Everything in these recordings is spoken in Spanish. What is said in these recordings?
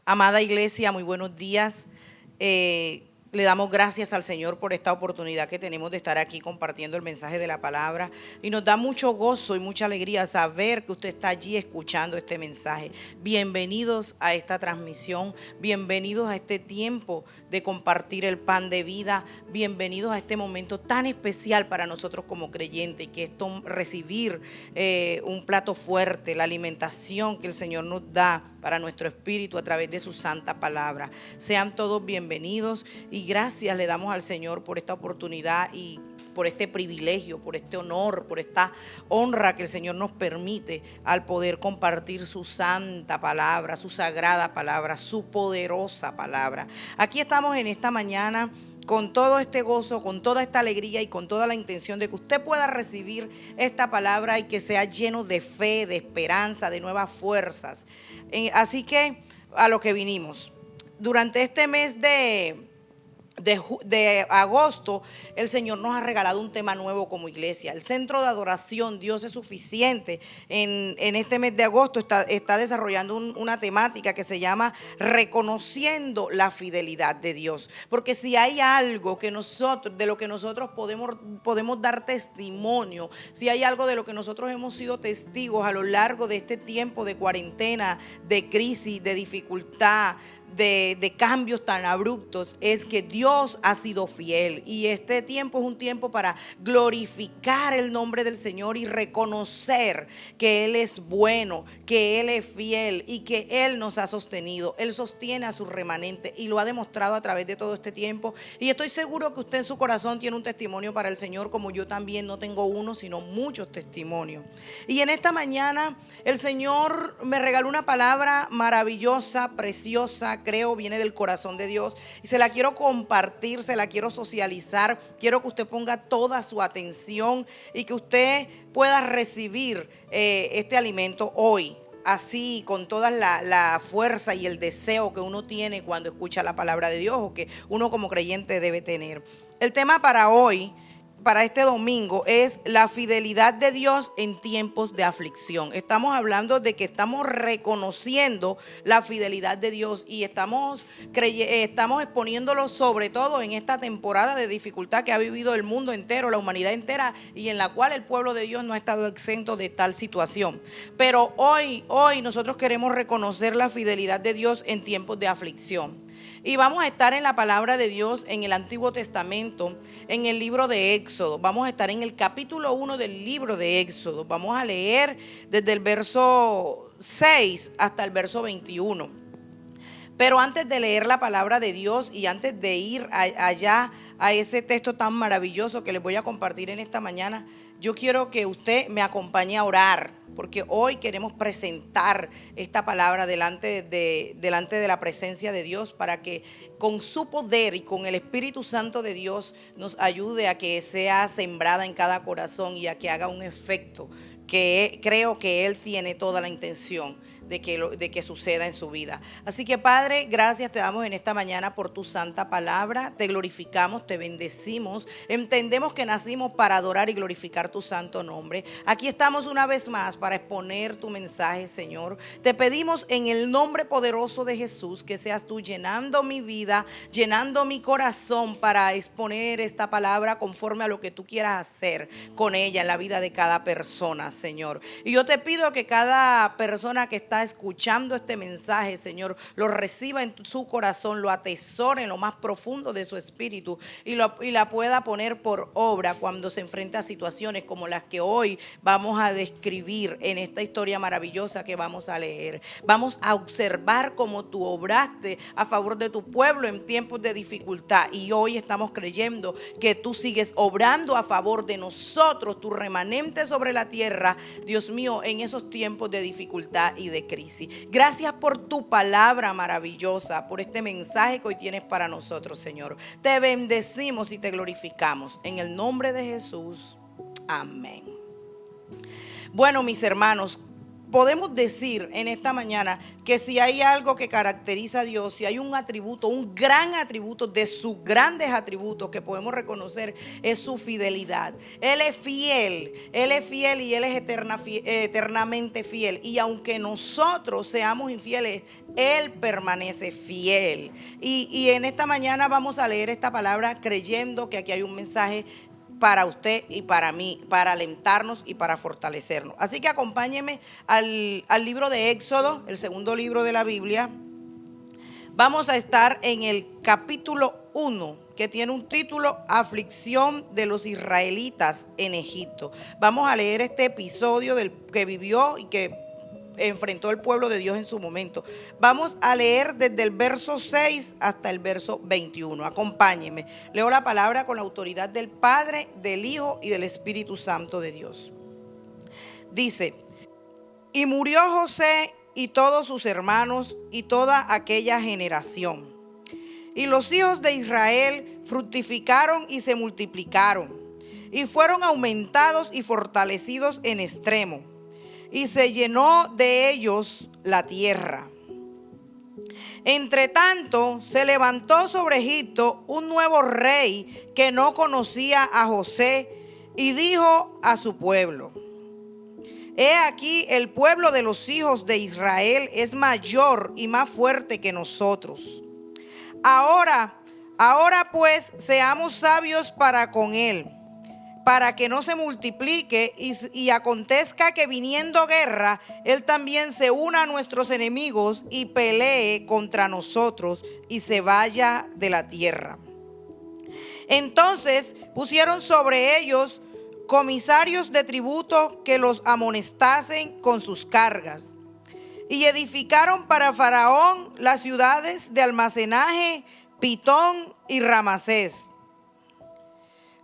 Amada iglesia, muy buenos días. Le damos gracias al Señor por esta oportunidad que tenemos de estar aquí compartiendo el mensaje de la palabra. Y nos da mucho gozo y mucha alegría saber que usted está allí escuchando este mensaje. Bienvenidos a esta transmisión, bienvenidos a este tiempo de compartir el pan de vida, bienvenidos a este momento tan especial para nosotros como creyentes, que es recibir un plato fuerte, la alimentación que el Señor nos da para nuestro espíritu a través de su santa palabra. Sean todos bienvenidos y gracias le damos al Señor por esta oportunidad y por este privilegio, por este honor, por esta honra que el Señor nos permite al poder compartir su santa palabra, su sagrada palabra, su poderosa palabra. Aquí estamos en esta mañana con todo este gozo, con toda esta alegría y con toda la intención de que usted pueda recibir esta palabra y que sea lleno de fe, de esperanza, de nuevas fuerzas. Así que a lo que vinimos. Durante este mes de agosto, el Señor nos ha regalado un tema nuevo como iglesia. El centro de adoración Dios es suficiente. En este mes de agosto está desarrollando una temática que se llama reconociendo la fidelidad de Dios. Porque si hay algo que de lo que nosotros podemos dar testimonio, si hay algo de lo que nosotros hemos sido testigos a lo largo de este tiempo de cuarentena, de crisis, de dificultad, de cambios tan abruptos, es que Dios ha sido fiel. Y este tiempo es un tiempo para glorificar el nombre del Señor y reconocer que Él es bueno, que Él es fiel y que Él nos ha sostenido. Él sostiene a su remanente y lo ha demostrado a través de todo este tiempo. Y estoy seguro que usted en su corazón tiene un testimonio para el Señor, como yo también. No tengo uno, sino muchos testimonios. Y en esta mañana el Señor me regaló una palabra maravillosa, preciosa, creo viene del corazón de Dios, y se la quiero compartir, se la quiero socializar. Quiero que usted ponga toda su atención y que usted pueda recibir este alimento hoy, así con toda la fuerza y el deseo que uno tiene cuando escucha la palabra de Dios, o que uno como creyente debe tener. El tema para hoy, para este domingo, es la fidelidad de Dios en tiempos de aflicción. Estamos hablando de que estamos reconociendo la fidelidad de Dios y estamos exponiéndolo sobre todo en esta temporada de dificultad que ha vivido el mundo entero, la humanidad entera, y en la cual el pueblo de Dios no ha estado exento de tal situación. Pero hoy nosotros queremos reconocer la fidelidad de Dios en tiempos de aflicción. Y vamos a estar en la palabra de Dios en el Antiguo Testamento, en el libro de Éxodo. Vamos a estar en el capítulo 1 del libro de Éxodo. Vamos a leer desde el verso 6 hasta el verso 21. Pero antes de leer la palabra de Dios y antes de ir allá a ese texto tan maravilloso que les voy a compartir en esta mañana, yo quiero que usted me acompañe a orar, porque hoy queremos presentar esta palabra delante de la presencia de Dios, para que con su poder y con el Espíritu Santo de Dios nos ayude a que sea sembrada en cada corazón y a que haga un efecto que creo que Él tiene toda la intención de que suceda en su vida. Así que, Padre, gracias te damos en esta mañana por tu santa palabra. Te glorificamos, te bendecimos. Entendemos que nacimos para adorar y glorificar tu santo nombre. Aquí estamos una vez más para exponer tu mensaje, Señor. Te pedimos en el nombre poderoso de Jesús que seas tú llenando mi vida, llenando mi corazón para exponer esta palabra conforme a lo que tú quieras hacer con ella en la vida de cada persona, Señor. Y yo te pido que cada persona que está escuchando este mensaje, Señor, lo reciba en su corazón, lo atesore en lo más profundo de su espíritu y la pueda poner por obra cuando se enfrenta a situaciones como las que hoy vamos a describir en esta historia maravillosa que vamos a leer. Vamos a observar cómo tú obraste a favor de tu pueblo en tiempos de dificultad, y hoy estamos creyendo que tú sigues obrando a favor de nosotros, tu remanente sobre la tierra, Dios mío, en esos tiempos de dificultad y de crisis. Gracias por tu palabra maravillosa, por este mensaje que hoy tienes para nosotros, Señor. Te bendecimos y te glorificamos en el nombre de Jesús. Amén. Bueno, mis hermanos, podemos decir en esta mañana que si hay algo que caracteriza a Dios, si hay un atributo, un gran atributo de sus grandes atributos que podemos reconocer, es su fidelidad. Él es fiel y Él es eternamente fiel. Y aunque nosotros seamos infieles, Él permanece fiel. Y en esta mañana vamos a leer esta palabra creyendo que aquí hay un mensaje para usted y para mí, para alentarnos y para fortalecernos. Así que acompáñenme al libro de Éxodo, el segundo libro de la Biblia. Vamos a estar en el capítulo 1, que tiene un título: Aflicción de los israelitas en Egipto. Vamos a leer este episodio del que vivió y que enfrentó el pueblo de Dios en su momento. Vamos a leer desde el verso 6 hasta el verso 21. Acompáñenme. Leo la palabra con la autoridad del Padre, del Hijo y del Espíritu Santo de Dios. Dice: y murió José y todos sus hermanos y toda aquella generación. Y los hijos de Israel fructificaron y se multiplicaron, y fueron aumentados y fortalecidos en extremo. Y se llenó de ellos la tierra. Entre tanto, se levantó sobre Egipto un nuevo rey que no conocía a José, y dijo a su pueblo: he aquí, el pueblo de los hijos de Israel es mayor y más fuerte que nosotros. Ahora pues, seamos sabios para con él, para que no se multiplique y acontezca que viniendo guerra, él también se una a nuestros enemigos y pelee contra nosotros y se vaya de la tierra. Entonces pusieron sobre ellos comisarios de tributo que los amonestasen con sus cargas. Y edificaron para Faraón las ciudades de almacenaje, Pitón y Ramasés.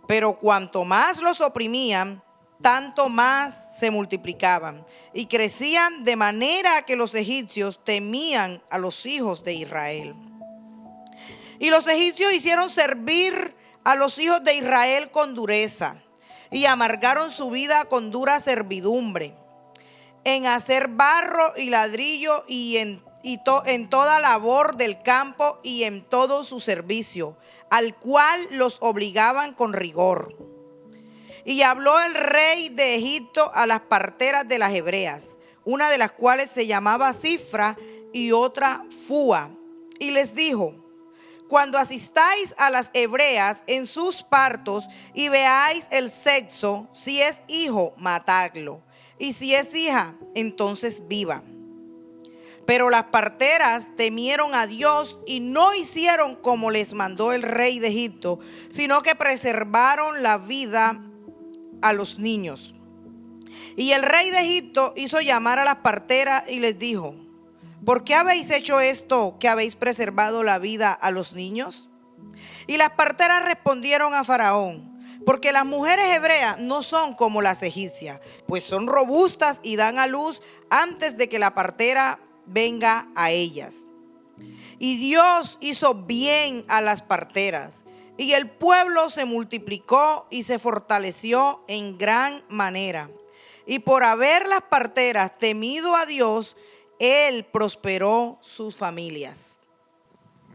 Pero cuanto más los oprimían, tanto más se multiplicaban y crecían, de manera que los egipcios temían a los hijos de Israel. Y los egipcios hicieron servir a los hijos de Israel con dureza, y amargaron su vida con dura servidumbre, en hacer barro y ladrillo y en toda labor del campo y en todo su servicio, al cual los obligaban con rigor. Y habló el rey de Egipto a las parteras de las hebreas, una de las cuales se llamaba Cifra y otra Fúa, y les dijo: cuando asistáis a las hebreas en sus partos y veáis el sexo, si es hijo, matadlo, y si es hija, entonces viva. Pero las parteras temieron a Dios y no hicieron como les mandó el rey de Egipto, sino que preservaron la vida a los niños. Y el rey de Egipto hizo llamar a las parteras y les dijo: ¿por qué habéis hecho esto, que habéis preservado la vida a los niños? Y las parteras respondieron a Faraón: porque las mujeres hebreas no son como las egipcias, pues son robustas y dan a luz antes de que la partera venga a ellas. Y Dios hizo bien a las parteras, y el pueblo se multiplicó y se fortaleció en gran manera. Y por haber las parteras temido a Dios, Él prosperó sus familias.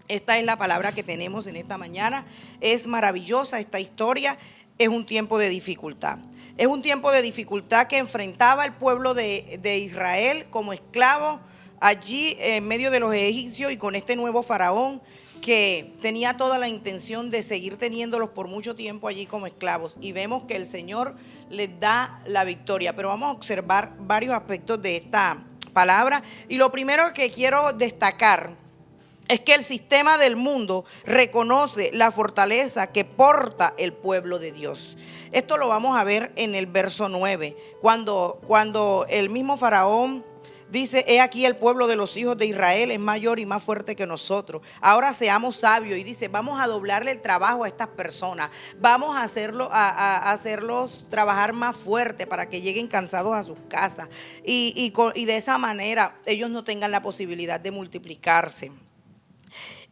Esta es la palabra que tenemos en esta mañana. Es maravillosa esta historia. Es un tiempo de dificultad. Es un tiempo de dificultad que enfrentaba el pueblo de Israel como esclavo allí en medio de los egipcios, y con este nuevo faraón que tenía toda la intención de seguir teniéndolos por mucho tiempo allí como esclavos. Y vemos que el Señor les da la victoria. Pero vamos a observar varios aspectos de esta palabra. Y lo primero que quiero destacar es que el sistema del mundo reconoce la fortaleza que porta el pueblo de Dios. Esto lo vamos a ver en el verso 9, cuando el mismo faraón dice: he aquí, el pueblo de los hijos de Israel es mayor y más fuerte que nosotros. Ahora seamos sabios. Y dice: vamos a doblarle el trabajo a estas personas. Vamos a hacerlos trabajar más fuerte para que lleguen cansados a sus casas. Y de esa manera ellos no tengan la posibilidad de multiplicarse.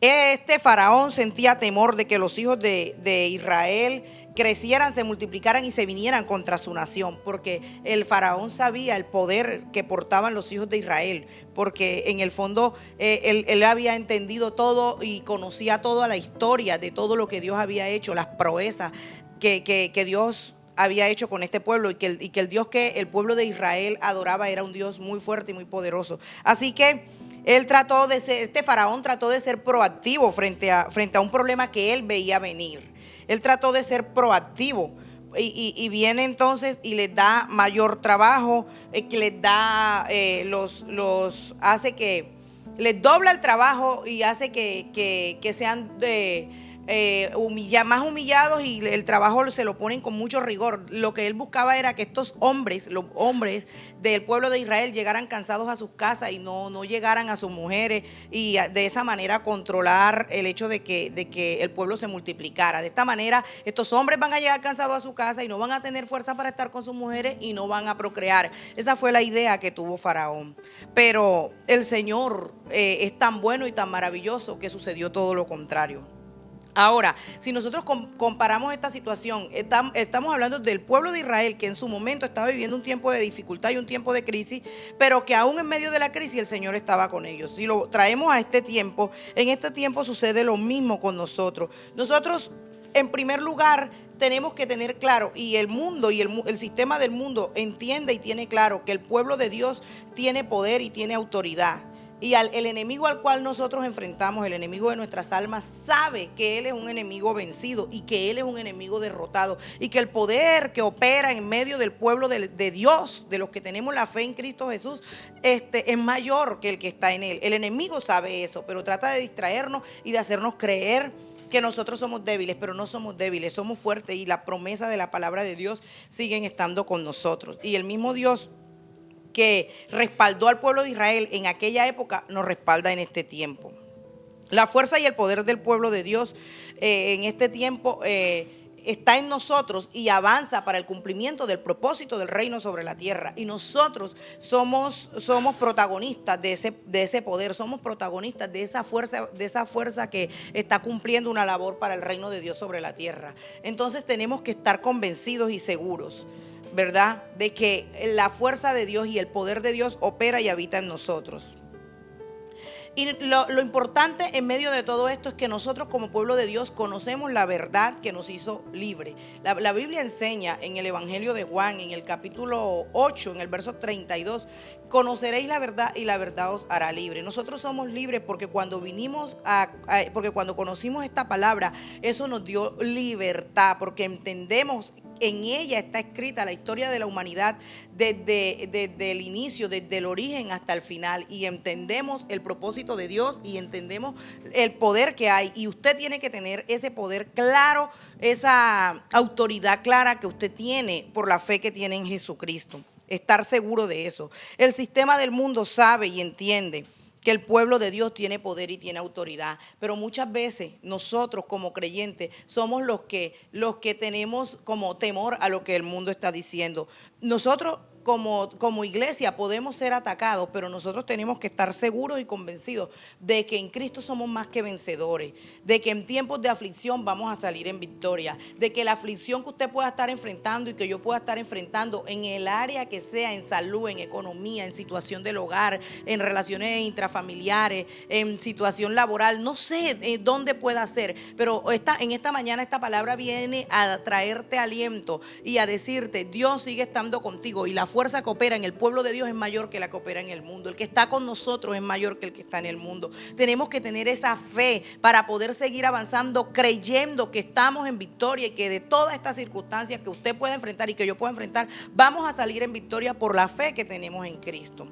Este faraón sentía temor de que los hijos de Israel crecieran, se multiplicaran y se vinieran contra su nación, porque el faraón sabía el poder que portaban los hijos de Israel, porque en el fondo él había entendido todo y conocía toda la historia de todo lo que Dios había hecho, las proezas que Dios había hecho con este pueblo, y que el Dios que el pueblo de Israel adoraba era un Dios muy fuerte y muy poderoso. Así que este faraón trató de ser proactivo frente a un problema que él veía venir. Él trató de ser proactivo y viene entonces y les da mayor trabajo, que les da, hace que les dobla el trabajo y hace que sean más humillados, y el trabajo se lo ponen con mucho rigor. Lo que él buscaba era que estos hombres, los hombres del pueblo de Israel, llegaran cansados a sus casas y no llegaran a sus mujeres, y de esa manera controlar el hecho de que el pueblo se multiplicara. De esta manera estos hombres van a llegar cansados a su casa y no van a tener fuerza para estar con sus mujeres y no van a procrear. Esa fue la idea que tuvo Faraón. Pero el Señor es tan bueno y tan maravilloso que sucedió todo lo contrario. Ahora, si nosotros comparamos esta situación, estamos hablando del pueblo de Israel, que en su momento estaba viviendo un tiempo de dificultad y un tiempo de crisis, pero que aún en medio de la crisis el Señor estaba con ellos. Si lo traemos a este tiempo, en este tiempo sucede lo mismo con nosotros. Nosotros, en primer lugar, tenemos que tener claro, y el mundo y el sistema del mundo entiende y tiene claro que el pueblo de Dios tiene poder y tiene autoridad. Y el enemigo al cual nosotros enfrentamos, el enemigo de nuestras almas, sabe que él es un enemigo vencido y que él es un enemigo derrotado, y que el poder que opera en medio del pueblo de Dios, de los que tenemos la fe en Cristo Jesús, es mayor que el que está en él. El enemigo sabe eso, pero trata de distraernos y de hacernos creer que nosotros somos débiles, pero no somos débiles, somos fuertes, y la promesa de la palabra de Dios siguen estando con nosotros. Y el mismo Dios que respaldó al pueblo de Israel en aquella época nos respalda en este tiempo. La fuerza y el poder del pueblo de Dios en este tiempo está en nosotros y avanza para el cumplimiento del propósito del reino sobre la tierra. Y nosotros somos protagonistas de ese poder, somos protagonistas de esa fuerza que está cumpliendo una labor para el reino de Dios sobre la tierra. Entonces tenemos que estar convencidos y seguros, ¿verdad?, de que la fuerza de Dios y el poder de Dios opera y habita en nosotros. Y lo importante en medio de todo esto es que nosotros como pueblo de Dios conocemos la verdad que nos hizo libre. La Biblia enseña en el Evangelio de Juan, en el capítulo 8, en el verso 32, conoceréis la verdad y la verdad os hará libre. Nosotros somos libres porque cuando porque cuando conocimos esta palabra, eso nos dio libertad, porque entendemos. En ella está escrita la historia de la humanidad desde el inicio, desde el origen hasta el final, y entendemos el propósito de Dios y entendemos el poder que hay, y usted tiene que tener ese poder claro, esa autoridad clara que usted tiene por la fe que tiene en Jesucristo. Estar seguro de eso. El sistema del mundo sabe y entiende que el pueblo de Dios tiene poder y tiene autoridad, pero muchas veces nosotros como creyentes somos los que tenemos como temor a lo que el mundo está diciendo. Nosotros como iglesia podemos ser atacados, pero nosotros tenemos que estar seguros y convencidos de que en Cristo somos más que vencedores, de que en tiempos de aflicción vamos a salir en victoria, de que la aflicción que usted pueda estar enfrentando y que yo pueda estar enfrentando en el área que sea, en salud, en economía, en situación del hogar, en relaciones intrafamiliares, en situación laboral, no sé dónde pueda ser, pero en esta mañana esta palabra viene a traerte aliento y a decirte: Dios sigue estando contigo, y la fuerza que opera en el pueblo de Dios es mayor que la que opera en el mundo. El que está con nosotros es mayor que el que está en el mundo. Tenemos que tener esa fe para poder seguir avanzando, creyendo que estamos en victoria y que de todas estas circunstancias que usted puede enfrentar y que yo puedo enfrentar, vamos a salir en victoria por la fe que tenemos en Cristo.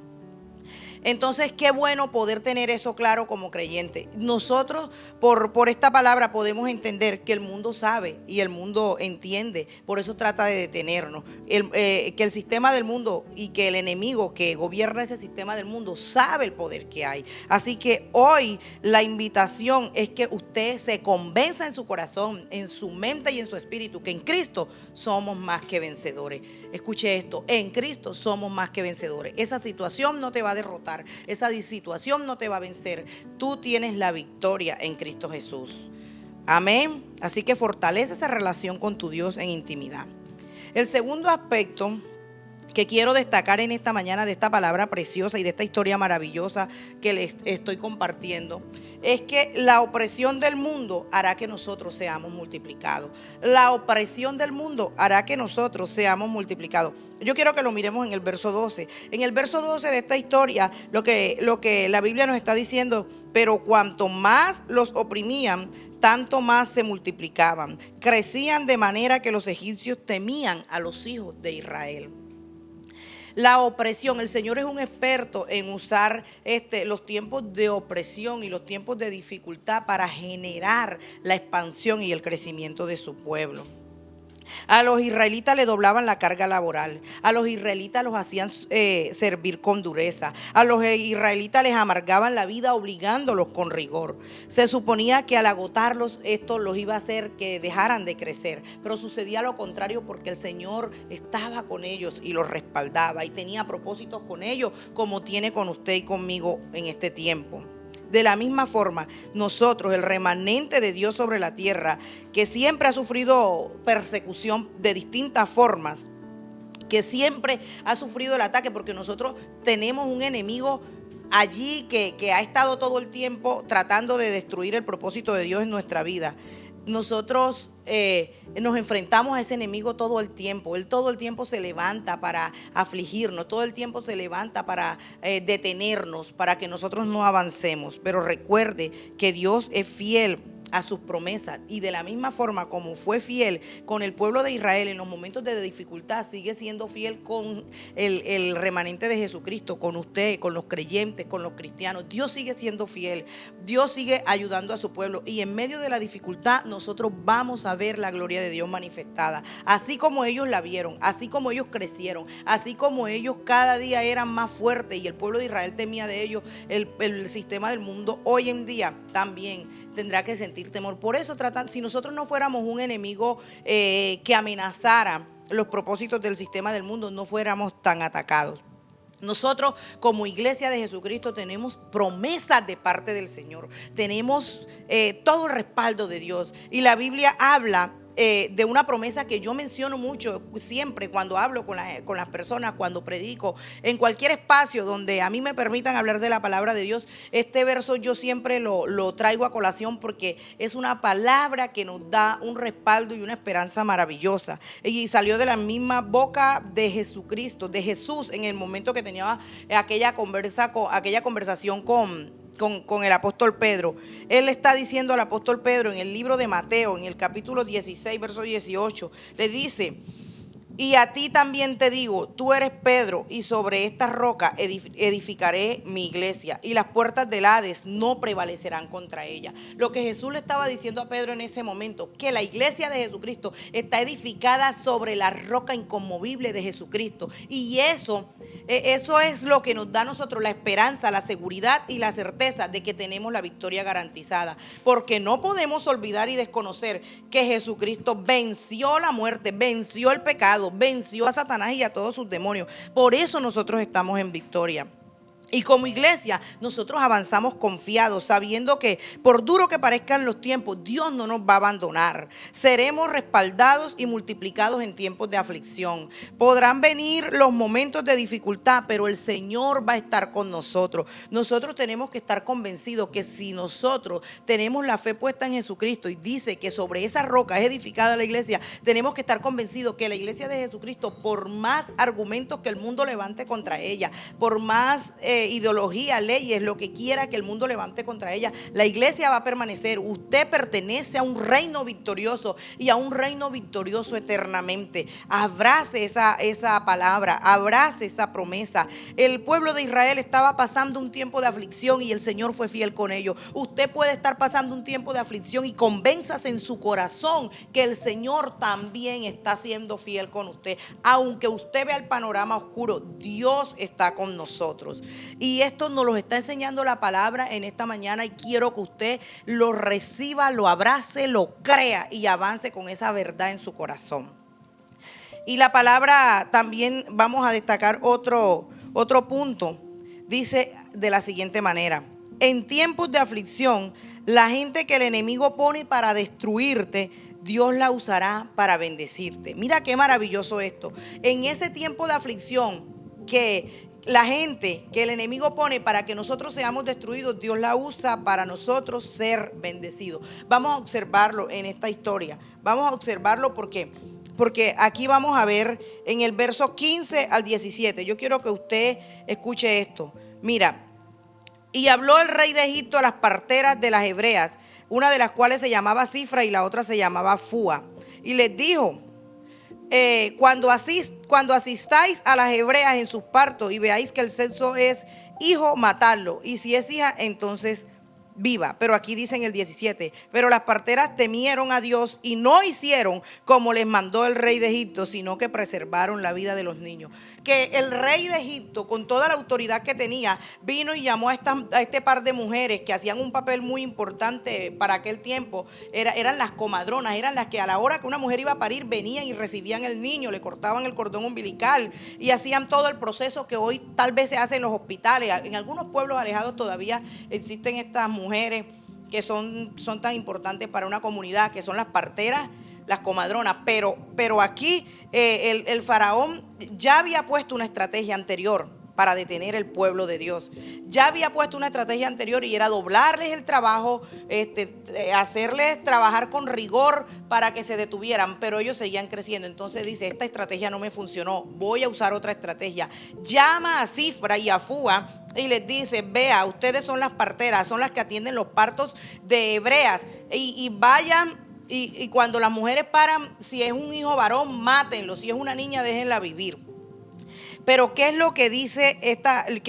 Entonces, qué bueno poder tener eso claro como creyente. Nosotros, por esta palabra, podemos entender que el mundo sabe y el mundo entiende. Por eso trata de detenernos. Que el sistema del mundo y que el enemigo que gobierna ese sistema del mundo sabe el poder que hay. Así que hoy la invitación es que usted se convenza en su corazón, en su mente y en su espíritu que en Cristo somos más que vencedores. Escuche esto: en Cristo somos más que vencedores. Esa situación no te va a derrotar. derrotar, esa situación no te va a vencer. Tú tienes la victoria en Cristo Jesús. Amén. Así que fortalece esa relación con tu Dios en intimidad. El segundo aspecto que quiero destacar en esta mañana de esta palabra preciosa y de esta historia maravillosa que les estoy compartiendo, es que la opresión del mundo hará que nosotros seamos multiplicados. La opresión del mundo hará que nosotros seamos multiplicados. Yo quiero que lo miremos en el verso 12. En el verso 12 de esta historia, lo que la Biblia nos está diciendo, pero cuanto más los oprimían, tanto más se multiplicaban. Crecían de manera que los egipcios temían a los hijos de Israel. La opresión, el Señor es un experto en usar los tiempos de opresión y los tiempos de dificultad para generar la expansión y el crecimiento de su pueblo. A los israelitas le doblaban la carga laboral, a los israelitas los hacían servir con dureza, a los israelitas les amargaban la vida obligándolos con rigor. Se suponía que al agotarlos esto los iba a hacer que dejaran de crecer, pero sucedía lo contrario porque el Señor estaba con ellos y los respaldaba y tenía propósitos con ellos como tiene con usted y conmigo en este tiempo. De la misma forma, nosotros, el remanente de Dios sobre la tierra, que siempre ha sufrido persecución de distintas formas, que siempre ha sufrido el ataque, porque nosotros tenemos un enemigo allí que ha estado todo el tiempo tratando de destruir el propósito de Dios en nuestra vida. Nosotros nos enfrentamos a ese enemigo todo el tiempo. Él todo el tiempo se levanta para afligirnos, todo el tiempo se levanta para detenernos, para que nosotros no avancemos. Pero recuerde que Dios es fiel a sus promesas, y de la misma forma como fue fiel con el pueblo de Israel en los momentos de dificultad, sigue siendo fiel con el remanente de Jesucristo, con usted, con los creyentes, con los cristianos. Dios sigue siendo fiel, Dios sigue ayudando a su pueblo, y en medio de la dificultad nosotros vamos a ver la gloria de Dios manifestada, así como ellos la vieron, así como ellos crecieron, así como ellos cada día eran más fuertes y el pueblo de Israel temía de ellos. El sistema del mundo hoy en día también tendrá que sentir temor. Por eso si nosotros no fuéramos un enemigo que amenazara los propósitos del sistema del mundo, no fuéramos tan atacados. Nosotros como iglesia de Jesucristo tenemos promesas de parte del Señor, tenemos todo el respaldo de Dios, y la Biblia habla de una promesa que yo menciono mucho siempre cuando hablo con las personas, cuando predico, en cualquier espacio donde a mí me permitan hablar de la palabra de Dios. Este verso yo siempre lo traigo a colación porque es una palabra que nos da un respaldo y una esperanza maravillosa, y salió de la misma boca de Jesucristo, de Jesús, en el momento que tenía aquella conversación con el apóstol Pedro. Él está diciendo al apóstol Pedro en el libro de Mateo, en el capítulo 16, verso 18, le dice: y a ti también te digo, tú eres Pedro, y sobre esta roca edificaré mi iglesia, y las puertas del Hades no prevalecerán contra ella. Lo que Jesús le estaba diciendo a Pedro en ese momento, que la iglesia de Jesucristo está edificada sobre la roca inconmovible de Jesucristo, y eso es lo que nos da a nosotros la esperanza, la seguridad y la certeza de que tenemos la victoria garantizada, porque no podemos olvidar y desconocer que Jesucristo venció la muerte, venció el pecado, venció a Satanás y a todos sus demonios. Por eso nosotros estamos en victoria. Y como iglesia nosotros avanzamos confiados, sabiendo que por duro que parezcan los tiempos, Dios no nos va a abandonar. Seremos respaldados y multiplicados en tiempos de aflicción. Podrán venir los momentos de dificultad, pero el Señor va a estar con nosotros. Nosotros tenemos que estar convencidos que si nosotros tenemos la fe puesta en Jesucristo, y dice que sobre esa roca es edificada la iglesia, tenemos que estar convencidos que la iglesia de Jesucristo, por más argumentos que el mundo levante contra ella, por más ideología, leyes, lo que quiera que el mundo levante contra ella, la iglesia va a permanecer. Usted pertenece a un reino victorioso, y a un reino victorioso eternamente. Abrace esa palabra, abrace esa promesa. El pueblo de Israel estaba pasando un tiempo de aflicción y el Señor fue fiel con ellos. Usted puede estar pasando un tiempo de aflicción y convénzase en su corazón que el Señor también está siendo fiel con usted. Aunque usted vea el panorama oscuro, Dios está con nosotros. Y esto nos lo está enseñando la palabra en esta mañana, y quiero que usted lo reciba, lo abrace, lo crea y avance con esa verdad en su corazón. Y la palabra también vamos a destacar otro punto. Dice de la siguiente manera: en tiempos de aflicción, la gente que el enemigo pone para destruirte, Dios la usará para bendecirte. Mira qué maravilloso esto. En ese tiempo de aflicción que la gente que el enemigo pone para que nosotros seamos destruidos, Dios la usa para nosotros ser bendecidos. Vamos a observarlo en esta historia. Vamos a observarlo porque aquí vamos a ver en el verso 15 al 17. Yo quiero que usted escuche esto. Mira, y habló el rey de Egipto a las parteras de las hebreas, una de las cuales se llamaba Cifra y la otra se llamaba Fúa. Y les dijo: cuando asistáis a las hebreas en sus partos y veáis que el sexo es hijo, matadlo. Y si es hija, entonces viva. Pero aquí dice en el 17: pero las parteras temieron a Dios y no hicieron como les mandó el rey de Egipto, sino que preservaron la vida de los niños. Que el rey de Egipto, con toda la autoridad que tenía, vino y llamó a este par de mujeres que hacían un papel muy importante para aquel tiempo. Eran las comadronas, eran las que a la hora que una mujer iba a parir venían y recibían el niño, le cortaban el cordón umbilical y hacían todo el proceso que hoy tal vez se hace en los hospitales. En algunos pueblos alejados todavía existen estas mujeres que son tan importantes para una comunidad, que son las parteras, las comadronas. Pero aquí el faraón ya había puesto una estrategia anterior para detener el pueblo de Dios. Ya había puesto una estrategia anterior y era doblarles el trabajo, hacerles trabajar con rigor para que se detuvieran, pero ellos seguían creciendo. Entonces dice: esta estrategia no me funcionó, voy a usar otra estrategia. Llama a Cifra y a Fúa y les dice: vea, ustedes son las parteras, son las que atienden los partos de hebreas, y vayan. Y cuando las mujeres paran, si es un hijo varón, mátenlo, si es una niña, déjenla vivir. Pero ¿qué es lo que dice el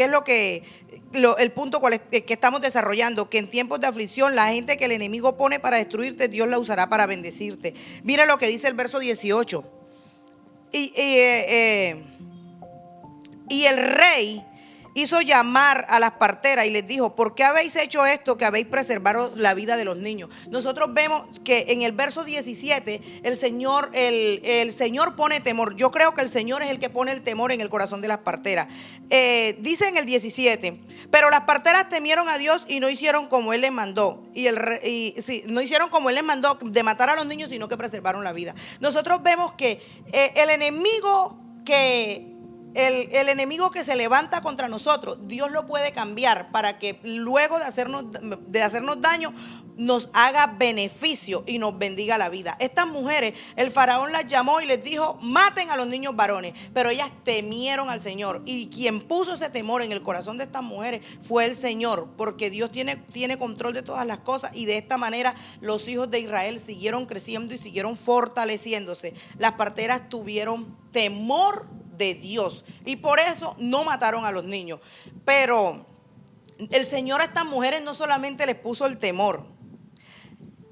punto que estamos desarrollando? Que en tiempos de aflicción, la gente que el enemigo pone para destruirte, Dios la usará para bendecirte. Mira lo que dice el verso 18. Y el rey hizo llamar a las parteras y les dijo: ¿por qué habéis hecho esto, que habéis preservado la vida de los niños? Nosotros vemos que en el verso 17 el Señor pone temor. Yo creo que el Señor es el que pone el temor en el corazón de las parteras. Dice en el 17: pero las parteras temieron a Dios y no hicieron como Él les mandó. No hicieron como Él les mandó de matar a los niños, sino que preservaron la vida. Nosotros vemos que el enemigo que se levanta contra nosotros, Dios lo puede cambiar para que luego de hacernos daño, nos haga beneficio y nos bendiga la vida. Estas mujeres, el faraón las llamó y les dijo: maten a los niños varones, pero ellas temieron al Señor, y quien puso ese temor en el corazón de estas mujeres fue el Señor, porque Dios tiene control de todas las cosas, y de esta manera los hijos de Israel siguieron creciendo y siguieron fortaleciéndose. Las parteras tuvieron temor de Dios y por eso no mataron a los niños. Pero el Señor a estas mujeres no solamente les puso el temor.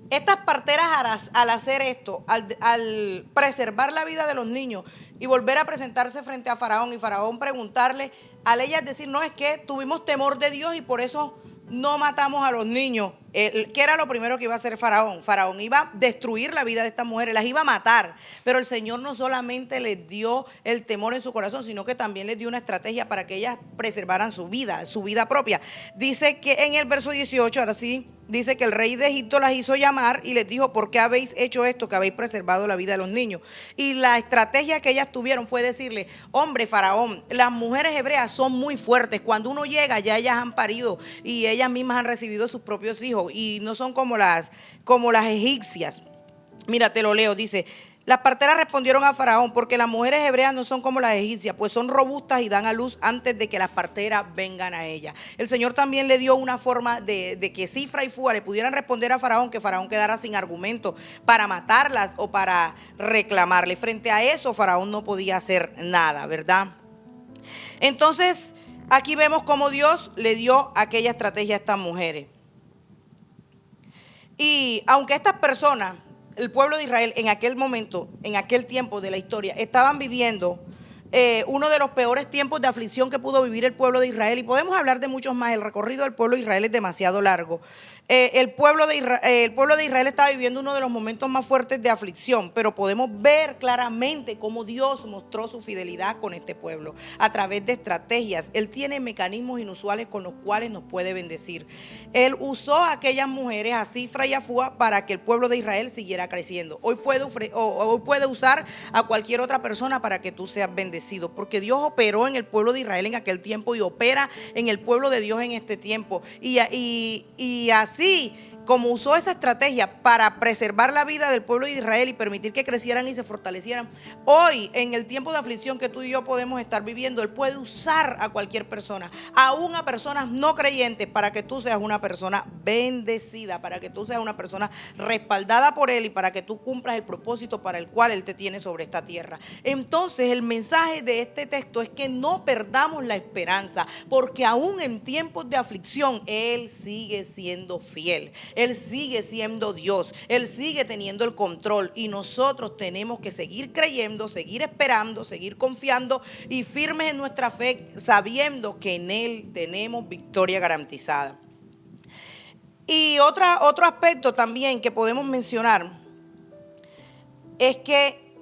Estas parteras, al hacer esto, al preservar la vida de los niños y volver a presentarse frente a Faraón, y Faraón preguntarle, al ellas decir: no, es que tuvimos temor de Dios y por eso no matamos a los niños. ¿Qué era lo primero que iba a hacer Faraón? Faraón iba a destruir la vida de estas mujeres, las iba a matar. Pero el Señor no solamente les dio el temor en su corazón, sino que también les dio una estrategia para que ellas preservaran su vida propia. Dice que en el verso 18, ahora sí, dice que el rey de Egipto las hizo llamar y les dijo: ¿por qué habéis hecho esto, que habéis preservado la vida de los niños? Y la estrategia que ellas tuvieron fue decirle: hombre, Faraón, las mujeres hebreas son muy fuertes. Cuando uno llega, ya ellas han parido y ellas mismas han recibido sus propios hijos y no son como las egipcias. Mira, te lo leo, dice: las parteras respondieron a Faraón: porque las mujeres hebreas no son como las egipcias, pues son robustas y dan a luz antes de que las parteras vengan a ellas. El Señor también le dio una forma de que Cifra y Fúa le pudieran responder a Faraón, que Faraón quedara sin argumento para matarlas o para reclamarle. Frente a eso, Faraón no podía hacer nada, ¿verdad? Entonces, aquí vemos cómo Dios le dio aquella estrategia a estas mujeres. Y aunque estas personas, el pueblo de Israel en aquel momento, en aquel tiempo de la historia, estaban viviendo uno de los peores tiempos de aflicción que pudo vivir el pueblo de Israel, y podemos hablar de muchos más, el recorrido del pueblo de Israel es demasiado largo. el pueblo de Israel estaba viviendo uno de los momentos más fuertes de aflicción, pero podemos ver claramente cómo Dios mostró su fidelidad con este pueblo a través de estrategias. Él tiene mecanismos inusuales con los cuales nos puede bendecir. Él usó a aquellas mujeres, a Sifra y a Fúa, para que el pueblo de Israel siguiera creciendo. Hoy puede usar a cualquier otra persona para que tú seas bendecido, porque Dios operó en el pueblo de Israel en aquel tiempo y opera en el pueblo de Dios en este tiempo. Y así como usó esa estrategia para preservar la vida del pueblo de Israel y permitir que crecieran y se fortalecieran, hoy en el tiempo de aflicción que tú y yo podemos estar viviendo, Él puede usar a cualquier persona, aún a personas no creyentes, para que tú seas una persona bendecida, para que tú seas una persona respaldada por Él y para que tú cumplas el propósito para el cual Él te tiene sobre esta tierra. Entonces el mensaje de este texto es que no perdamos la esperanza, porque aún en tiempos de aflicción Él sigue siendo fiel. Él sigue siendo Dios, Él sigue teniendo el control y nosotros tenemos que seguir creyendo, seguir esperando, seguir confiando y firmes en nuestra fe, sabiendo que en Él tenemos victoria garantizada. Y otro aspecto también que podemos mencionar es que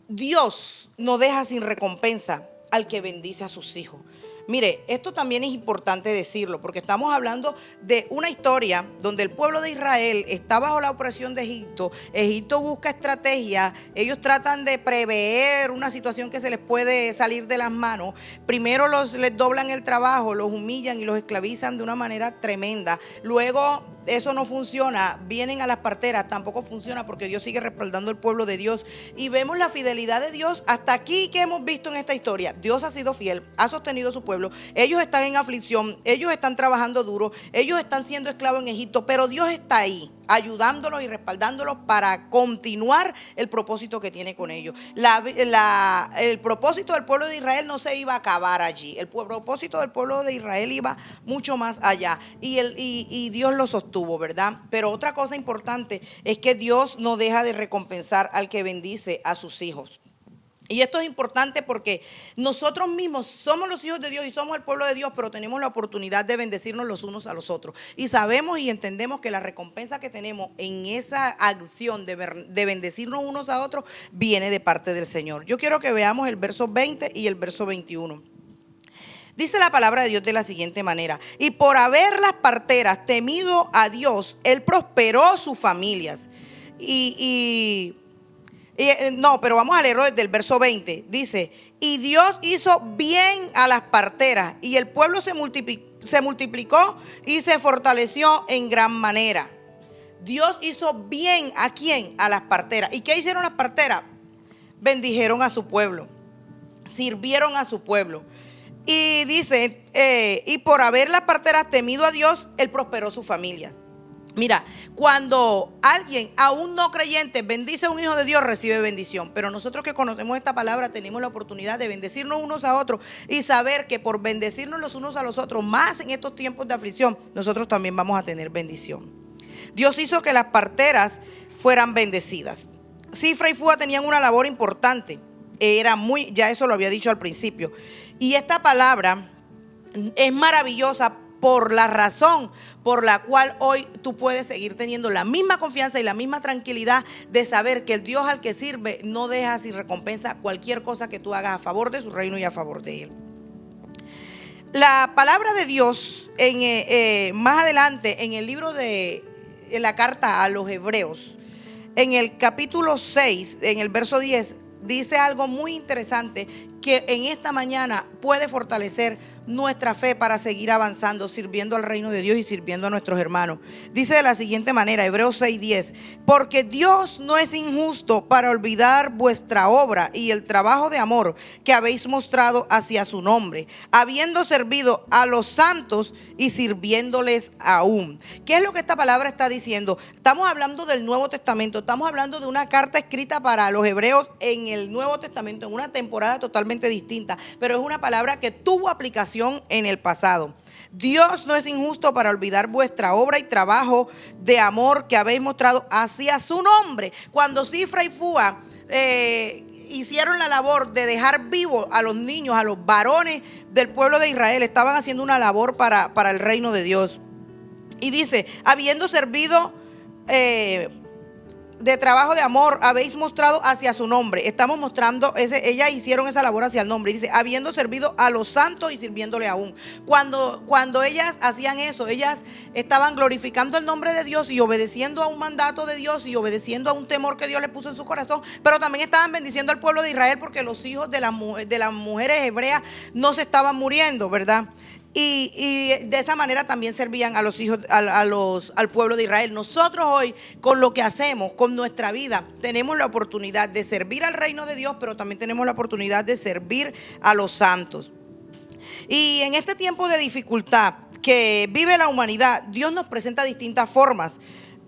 Dios no deja sin recompensa al que bendice a sus hijos. Mire, esto también es importante decirlo, porque estamos hablando de una historia donde el pueblo de Israel está bajo la opresión de Egipto. Egipto busca estrategias, ellos tratan de prever una situación que se les puede salir de las manos. Primero les doblan el trabajo, los humillan y los esclavizan de una manera tremenda. Luego eso no funciona, vienen a las parteras, tampoco funciona, porque Dios sigue respaldando el pueblo de Dios. Y vemos la fidelidad de Dios hasta aquí que hemos visto en esta historia. Dios ha sido fiel, ha sostenido a su pueblo. Ellos están en aflicción, ellos están trabajando duro, ellos están siendo esclavos en Egipto, pero Dios está ahí, ayudándolos y respaldándolos para continuar el propósito que tiene con ellos. El propósito del pueblo de Israel no se iba a acabar allí. El propósito del pueblo de Israel iba mucho más allá y Dios lo sostuvo, ¿verdad? Pero otra cosa importante es que Dios no deja de recompensar al que bendice a sus hijos. Y esto es importante porque nosotros mismos somos los hijos de Dios y somos el pueblo de Dios, pero tenemos la oportunidad de bendecirnos los unos a los otros. Y sabemos y entendemos que la recompensa que tenemos en esa acción de bendecirnos unos a otros viene de parte del Señor. Yo quiero que veamos el verso 20 y el verso 21. Dice la palabra de Dios de la siguiente manera: y por haber las parteras temido a Dios, Él prosperó sus familias. Pero vamos a leerlo desde el verso 20. Dice: y Dios hizo bien a las parteras, y el pueblo se multiplicó y se fortaleció en gran manera. Dios hizo bien ¿a quién? A las parteras. ¿Y qué hicieron las parteras? Bendijeron a su pueblo, sirvieron a su pueblo. Y dice, y por haber las parteras temido a Dios, Él prosperó su familia. Mira, cuando alguien, aún no creyente, bendice a un hijo de Dios, recibe bendición. Pero nosotros que conocemos esta palabra tenemos la oportunidad de bendecirnos unos a otros y saber que por bendecirnos los unos a los otros, más en estos tiempos de aflicción, nosotros también vamos a tener bendición. Dios hizo que las parteras fueran bendecidas. Sifra y Fúa tenían una labor importante. Ya eso lo había dicho al principio. Y esta palabra es maravillosa por la razón por la cual hoy tú puedes seguir teniendo la misma confianza y la misma tranquilidad de saber que el Dios al que sirve no deja sin recompensa cualquier cosa que tú hagas a favor de su reino y a favor de Él. La palabra de Dios más adelante en el libro en la carta a los Hebreos, en el capítulo 6, en el verso 10, dice algo muy interesante que en esta mañana puede fortalecer nuestra fe para seguir avanzando, sirviendo al reino de Dios y sirviendo a nuestros hermanos. Dice de la siguiente manera, Hebreos 6:10: porque Dios no es injusto para olvidar vuestra obra y el trabajo de amor que habéis mostrado hacia su nombre, habiendo servido a los santos y sirviéndoles aún. ¿Qué es lo que esta palabra está diciendo? Estamos hablando del Nuevo Testamento, estamos hablando de una carta escrita para los hebreos en el Nuevo Testamento, en una temporada totalmente distinta, pero es una palabra que tuvo aplicación en el pasado. Dios no es injusto para olvidar vuestra obra y trabajo de amor que habéis mostrado hacia su nombre. Cuando Sifra y Fúa hicieron la labor de dejar vivos a los niños, a los varones del pueblo de Israel, estaban haciendo una labor para el reino de Dios. Y dice, habiendo servido de trabajo de amor, habéis mostrado hacia su nombre. Estamos mostrando, ellas hicieron esa labor hacia el nombre. Dice, habiendo servido a los santos y sirviéndole aún. Cuando ellas hacían eso, ellas estaban glorificando el nombre de Dios y obedeciendo a un mandato de Dios y obedeciendo a un temor que Dios les puso en su corazón, pero también estaban bendiciendo al pueblo de Israel, porque los hijos de las mujeres hebreas no se estaban muriendo, ¿verdad? Y de esa manera también servían a los hijos, al pueblo de Israel. Nosotros hoy, con lo que hacemos, con nuestra vida, tenemos la oportunidad de servir al reino de Dios, pero también tenemos la oportunidad de servir a los santos. Y en este tiempo de dificultad que vive la humanidad, Dios nos presenta distintas formas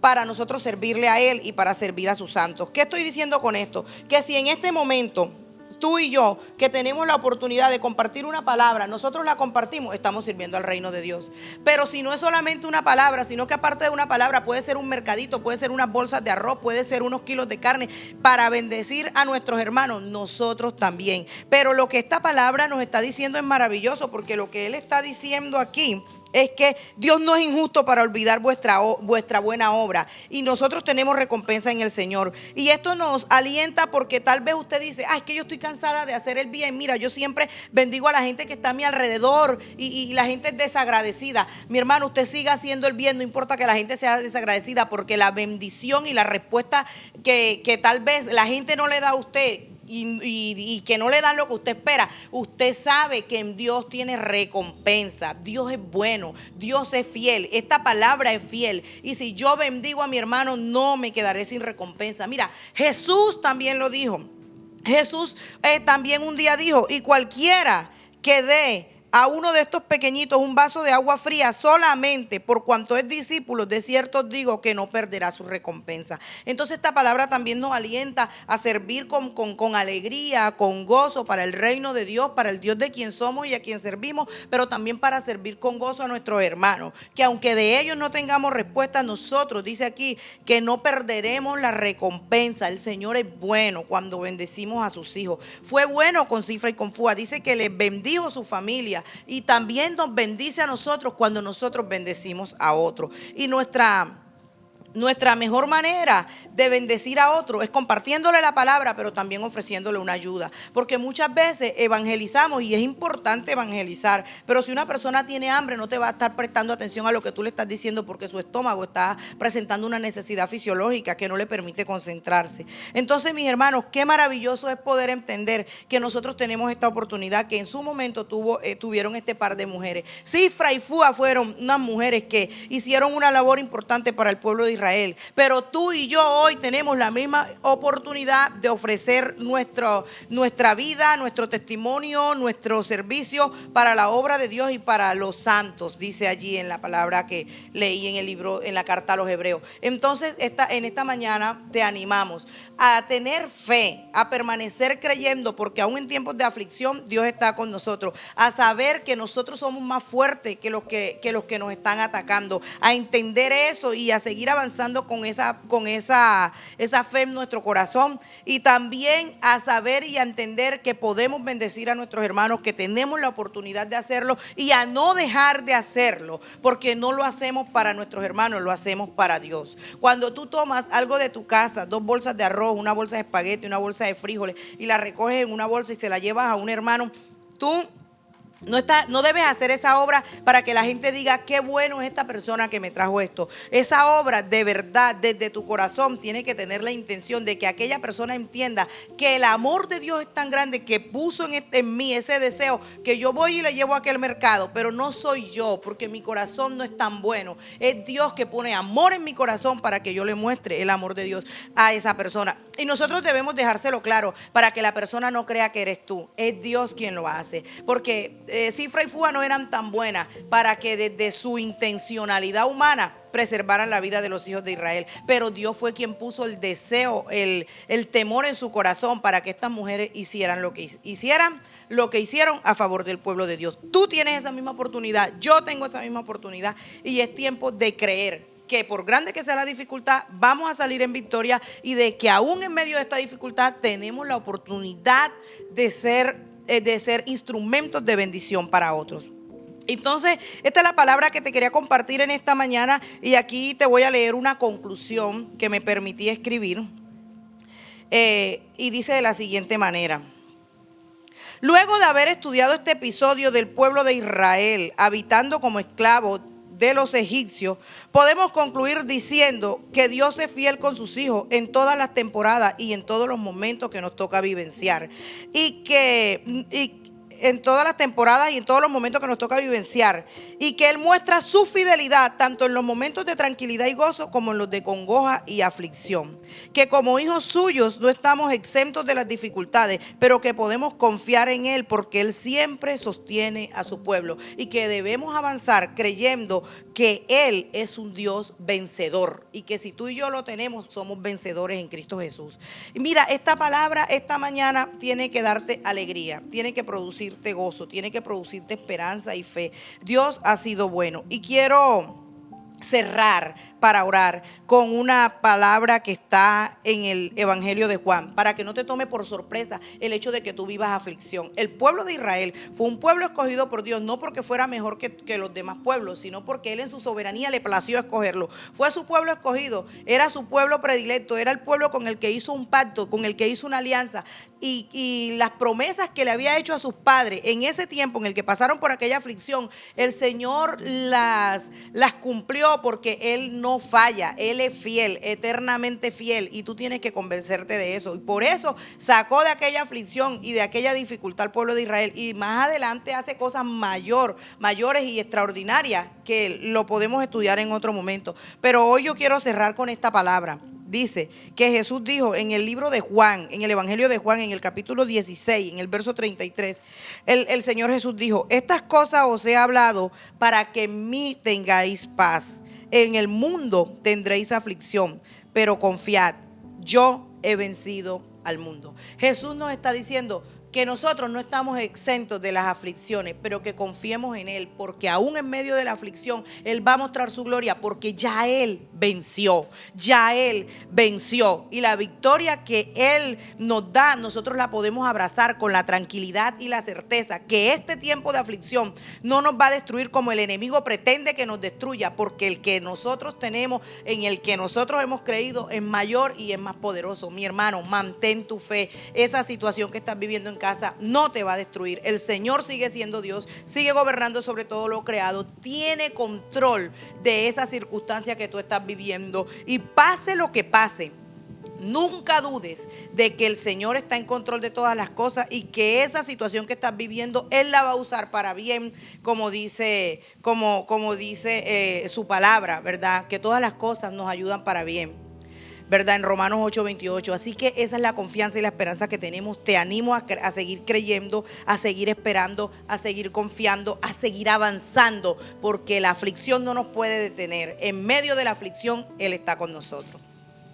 para nosotros servirle a Él y para servir a sus santos. ¿Qué estoy diciendo con esto? Que si en este momento tú y yo, que tenemos la oportunidad de compartir una palabra, nosotros la compartimos, estamos sirviendo al reino de Dios. Pero si no es solamente una palabra, sino que aparte de una palabra puede ser un mercadito, puede ser unas bolsas de arroz, puede ser unos kilos de carne para bendecir a nuestros hermanos, nosotros también. Pero lo que esta palabra nos está diciendo es maravilloso, porque lo que Él está diciendo aquí es que Dios no es injusto para olvidar vuestra buena obra, y nosotros tenemos recompensa en el Señor. Y esto nos alienta, porque tal vez usted dice, es que yo estoy cansada de hacer el bien. Mira, yo siempre bendigo a la gente que está a mi alrededor y la gente es desagradecida. Mi hermano, usted siga haciendo el bien, no importa que la gente sea desagradecida, porque la bendición y la respuesta que tal vez la gente no le da a usted, y que no le dan lo que usted espera, usted sabe que en Dios tiene recompensa. Dios es bueno, Dios es fiel, esta palabra es fiel, y si yo bendigo a mi hermano, no me quedaré sin recompensa. Mira, Jesús también lo dijo. Jesús también un día dijo, y cualquiera que dé a uno de estos pequeñitos un vaso de agua fría solamente por cuanto es discípulo, de cierto os digo que no perderá su recompensa. Entonces esta palabra también nos alienta a servir con alegría, con gozo para el reino de Dios, para el Dios de quien somos y a quien servimos, pero también para servir con gozo a nuestros hermanos, que aunque de ellos no tengamos respuesta, nosotros, dice aquí, que no perderemos la recompensa. El Señor es bueno cuando bendecimos a sus hijos. Fue bueno con Cifra y con Fua, dice que les bendijo su familia, y también nos bendice a nosotros cuando nosotros bendecimos a otros. Y nuestra mejor manera de bendecir a otro es compartiéndole la palabra, pero también ofreciéndole una ayuda, porque muchas veces evangelizamos, y es importante evangelizar, pero si una persona tiene hambre, no te va a estar prestando atención a lo que tú le estás diciendo, porque su estómago está presentando una necesidad fisiológica que no le permite concentrarse. Entonces, mis hermanos, qué maravilloso es poder entender que nosotros tenemos esta oportunidad, que en su momento tuvieron este par de mujeres. Cifra y Fua fueron unas mujeres que hicieron una labor importante para el pueblo de Israel. Pero tú y yo hoy tenemos la misma oportunidad de ofrecer nuestra vida, nuestro testimonio, nuestro servicio para la obra de Dios y para los santos, dice allí en la palabra que leí en el libro, en la carta a los Hebreos. Entonces, en esta mañana te animamos a tener fe, a permanecer creyendo, porque aún en tiempos de aflicción Dios está con nosotros, a saber que nosotros somos más fuertes que los que nos están atacando, a entender eso y a seguir avanzando con esa fe en nuestro corazón, y también a saber y a entender que podemos bendecir a nuestros hermanos, que tenemos la oportunidad de hacerlo, y a no dejar de hacerlo, porque no lo hacemos para nuestros hermanos, lo hacemos para Dios. Cuando tú tomas algo de tu casa, 2 bolsas de arroz, una bolsa de espagueti, una bolsa de frijoles, y la recoges en una bolsa y se la llevas a un hermano, tú no debes hacer esa obra para que la gente diga qué bueno es esta persona que me trajo esto. Esa obra de verdad, desde tu corazón, tiene que tener la intención de que aquella persona entienda que el amor de Dios es tan grande que puso en mí ese deseo, que yo voy y le llevo a aquel mercado, pero no soy yo, porque mi corazón no es tan bueno. Es Dios que pone amor en mi corazón para que yo le muestre el amor de Dios a esa persona. Y nosotros debemos dejárselo claro para que la persona no crea que eres tú. Es Dios quien lo hace, porque Cifra y Fua no eran tan buenas para que desde su intencionalidad humana preservaran la vida de los hijos de Israel, pero Dios fue quien puso el deseo, el temor en su corazón para que estas mujeres hicieran lo que hicieron a favor del pueblo de Dios. Tú tienes esa misma oportunidad, yo tengo esa misma oportunidad, y es tiempo de creer que por grande que sea la dificultad, vamos a salir en victoria, y de que aún en medio de esta dificultad tenemos la oportunidad de ser instrumentos de bendición para otros. Entonces, esta es la palabra que te quería compartir en esta mañana y aquí te voy a leer una conclusión que me permití escribir y dice de la siguiente manera. Luego de haber estudiado este episodio del pueblo de Israel habitando como esclavos de los egipcios, podemos concluir diciendo que Dios es fiel con sus hijos en todas las temporadas y en todos los momentos que nos toca vivenciar. En todas las temporadas y en todos los momentos que nos toca vivenciar, y que Él muestra su fidelidad tanto en los momentos de tranquilidad y gozo como en los de congoja y aflicción, que como hijos suyos no estamos exentos de las dificultades, pero que podemos confiar en Él porque Él siempre sostiene a su pueblo y que debemos avanzar creyendo que Él es un Dios vencedor y que si tú y yo lo tenemos somos vencedores en Cristo Jesús. Y mira, esta palabra esta mañana tiene que darte alegría, tiene que producirte gozo, tiene que producirte esperanza y fe. Dios ha sido bueno y quiero cerrar para orar con una palabra que está en el Evangelio de Juan, para que no te tome por sorpresa el hecho de que tú vivas aflicción. El pueblo de Israel fue un pueblo escogido por Dios, no porque fuera mejor que los demás pueblos, sino porque Él en su soberanía le plació escogerlo. Fue su pueblo escogido, era su pueblo predilecto, era el pueblo con el que hizo un pacto, con el que hizo una alianza, y las promesas que le había hecho a sus padres en ese tiempo en el que pasaron por aquella aflicción, el Señor las cumplió porque Él no falla, Él es fiel, eternamente fiel, y tú tienes que convencerte de eso. Y por eso sacó de aquella aflicción y de aquella dificultad al pueblo de Israel, y más adelante hace cosas mayores y extraordinarias que lo podemos estudiar en otro momento. Pero hoy yo quiero cerrar con esta palabra. Dice que Jesús dijo en el libro de Juan, en el Evangelio de Juan, en el capítulo 16, en el verso 33, el Señor Jesús dijo: estas cosas os he hablado para que en mí tengáis paz. En el mundo tendréis aflicción, pero confiad, yo he vencido al mundo. Jesús nos está diciendo que nosotros no estamos exentos de las aflicciones, pero que confiemos en Él, porque aún en medio de la aflicción Él va a mostrar su gloria, porque ya Él venció, y la victoria que Él nos da, nosotros la podemos abrazar con la tranquilidad y la certeza que este tiempo de aflicción no nos va a destruir como el enemigo pretende que nos destruya, porque el que nosotros tenemos, en el que nosotros hemos creído, es mayor y es más poderoso. Mi hermano, mantén tu fe. Esa situación que estás viviendo en casa no te va a destruir. El Señor sigue siendo Dios, sigue gobernando sobre todo lo creado, tiene control de esa circunstancia que tú estás viviendo, y pase lo que pase, nunca dudes de que el Señor está en control de todas las cosas y que esa situación que estás viviendo Él la va a usar para bien, como dice su palabra, ¿verdad? Que todas las cosas nos ayudan para bien, ¿verdad? En Romanos 8:28. Así que esa es la confianza y la esperanza que tenemos. Te animo a seguir creyendo, a seguir esperando, a seguir confiando, a seguir avanzando, porque la aflicción no nos puede detener. En medio de la aflicción Él está con nosotros.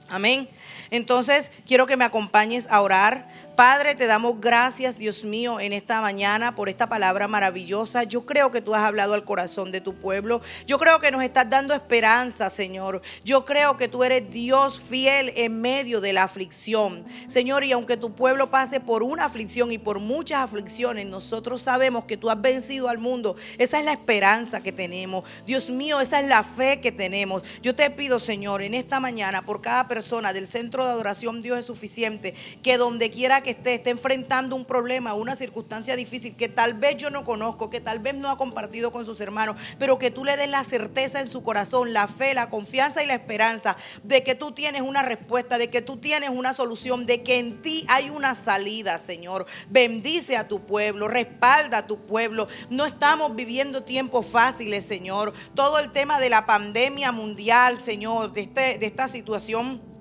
Amén. Entonces quiero que me acompañes a orar. Padre, te damos gracias, Dios mío, en esta mañana por esta palabra maravillosa. Yo creo que tú has hablado al corazón de tu pueblo. Yo creo que nos estás dando esperanza, Señor. Yo creo que tú eres Dios fiel en medio de la aflicción, Señor. Y aunque tu pueblo pase por una aflicción y por muchas aflicciones, nosotros sabemos que tú has vencido al mundo. Esa es la esperanza que tenemos, Dios mío, esa es la fe que tenemos. Yo te pido, Señor, en esta mañana, por cada persona del Centro de Adoración Dios es Suficiente, que donde quiera que esté enfrentando un problema, una circunstancia difícil que tal vez yo no conozco, que tal vez no ha compartido con sus hermanos, pero que tú le des la certeza en su corazón, la fe, la confianza y la esperanza de que tú tienes una respuesta, de que tú tienes una solución, de que en ti hay una salida, Señor. Bendice a tu pueblo, respalda a tu pueblo. No estamos viviendo tiempos fáciles, Señor. Todo el tema de la pandemia mundial, Señor, de esta situación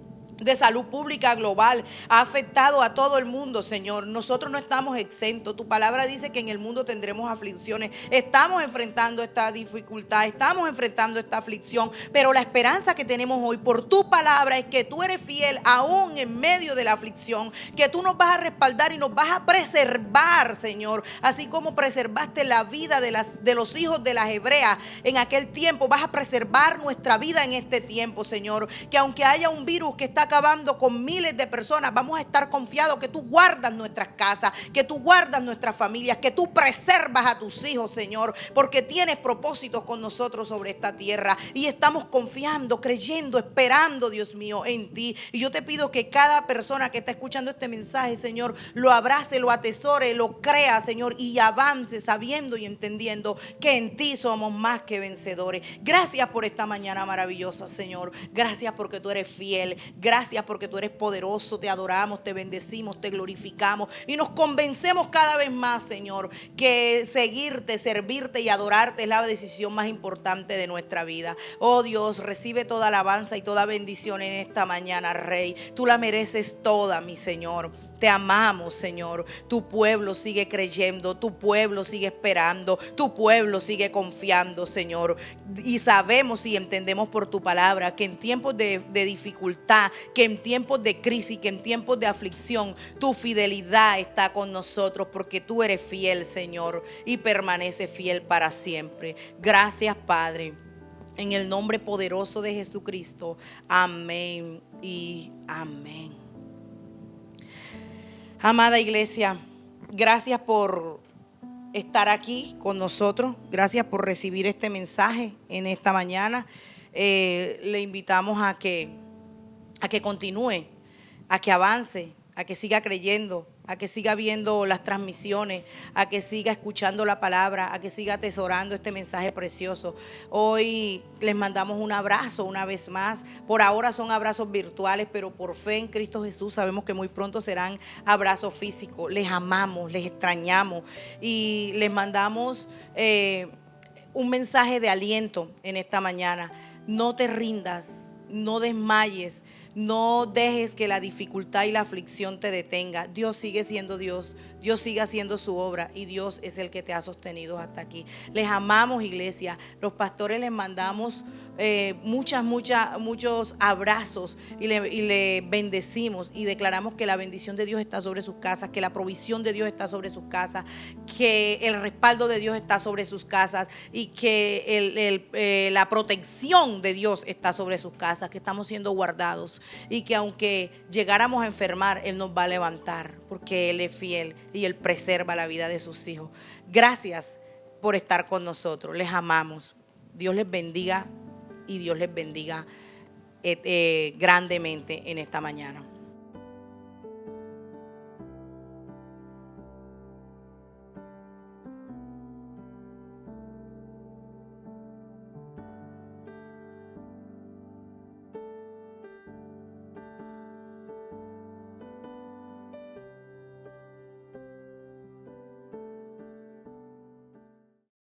de salud pública global ha afectado a todo el mundo, Señor. Nosotros no estamos exentos. Tu palabra dice que en el mundo tendremos aflicciones. Estamos enfrentando esta dificultad, estamos enfrentando esta aflicción, pero la esperanza que tenemos hoy por tu palabra es que tú eres fiel aún en medio de la aflicción, que tú nos vas a respaldar y nos vas a preservar, Señor, así como preservaste la vida de los hijos de las hebreas en aquel tiempo. Vas a preservar nuestra vida en este tiempo, Señor, que aunque haya un virus que está está acabando con miles de personas, vamos a estar confiados que tú guardas nuestras casas, que tú guardas nuestras familias, que tú preservas a tus hijos, Señor, porque tienes propósitos con nosotros sobre esta tierra y estamos confiando, creyendo, esperando, Dios mío, en ti. Y yo te pido que cada persona que está escuchando este mensaje, Señor, lo abrace, lo atesore, lo crea, Señor, y avance sabiendo y entendiendo que en ti somos más que vencedores. Gracias por esta mañana maravillosa, Señor. Gracias porque tú eres fiel. Gracias porque tú eres poderoso. Te adoramos, te bendecimos, te glorificamos y nos convencemos cada vez más, Señor, que seguirte, servirte y adorarte es la decisión más importante de nuestra vida. Oh Dios, recibe toda alabanza y toda bendición en esta mañana, Rey. Tú la mereces toda, mi Señor. Te amamos, Señor. Tu pueblo sigue creyendo, tu pueblo sigue esperando, tu pueblo sigue confiando, Señor. Y sabemos y entendemos por tu palabra que en tiempos de dificultad, que en tiempos de crisis, que en tiempos de aflicción, tu fidelidad está con nosotros porque tú eres fiel, Señor, y permaneces fiel para siempre. Gracias, Padre. En el nombre poderoso de Jesucristo. Amén y amén. Amada iglesia, gracias por estar aquí con nosotros. Gracias por recibir este mensaje en esta mañana. Le invitamos a que continúe, a que avance, a que siga creyendo, a que siga viendo las transmisiones, a que siga escuchando la palabra, a que siga atesorando este mensaje precioso. Hoy les mandamos un abrazo una vez más. Por ahora son abrazos virtuales, pero por fe en Cristo Jesús sabemos que muy pronto serán abrazos físicos. Les amamos, les extrañamos y les mandamos un mensaje de aliento en esta mañana. No te rindas, no desmayes. No dejes que la dificultad y la aflicción te detenga. Dios sigue siendo Dios. Dios sigue haciendo su obra y Dios es el que te ha sostenido hasta aquí. Les amamos, iglesia. Los pastores les mandamos muchos abrazos y le bendecimos y declaramos que la bendición de Dios está sobre sus casas, que la provisión de Dios está sobre sus casas, que el respaldo de Dios está sobre sus casas y que la protección de Dios está sobre sus casas, que estamos siendo guardados. Y que aunque llegáramos a enfermar, Él nos va a levantar porque Él es fiel y Él preserva la vida de sus hijos. Gracias por estar con nosotros. Les amamos. Dios les bendiga y Dios les bendiga grandemente en esta mañana.